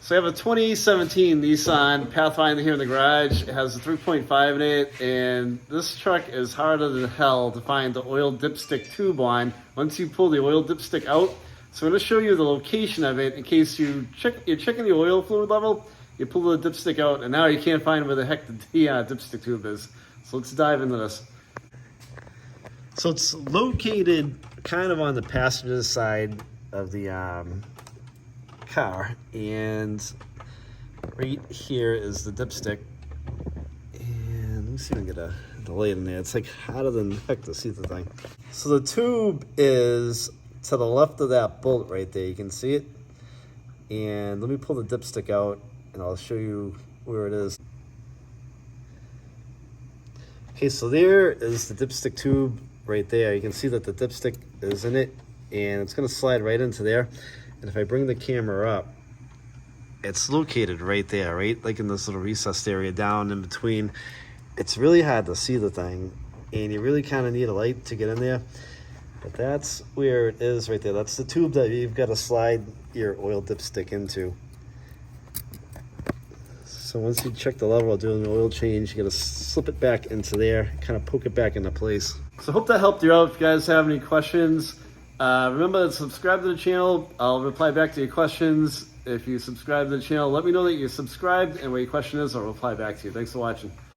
So I have a 2017 Nissan Pathfinder here in the garage. It has a 3.5 in it, and this truck is harder than hell to find the oil dipstick tube on once you pull the oil dipstick out. So I'm going to show you the location of it in case you're checking the oil fluid level, you pull the dipstick out, and now you can't find where the heck the dipstick tube is. So let's dive into this. So it's located kind of on the passenger side of the car, and right here is the dipstick. And let me see if I can get a delay in there. It's like harder than heck to see the thing. So the tube is to the left of that bolt right there. You can see it. And let me pull the dipstick out and I'll show you where it is. Okay, so there is the dipstick tube right there. You can see that the dipstick is in it, and it's going to slide right into there. And if I bring the camera up, it's located right there, right? Like in this little recessed area down in between. It's really hard to see the thing, and you really kind of need a light to get in there. But that's where it is right there. That's the tube that you've got to slide your oil dipstick into. So once you check the level of doing the oil change, you got to slip it back into there, kind of poke it back into place. So I hope that helped you out. If you guys have any questions, remember to subscribe to the channel. I'll reply back to your questions. If you subscribe to the channel, let me know that you subscribed and what your question is. I'll reply back to you. Thanks for watching.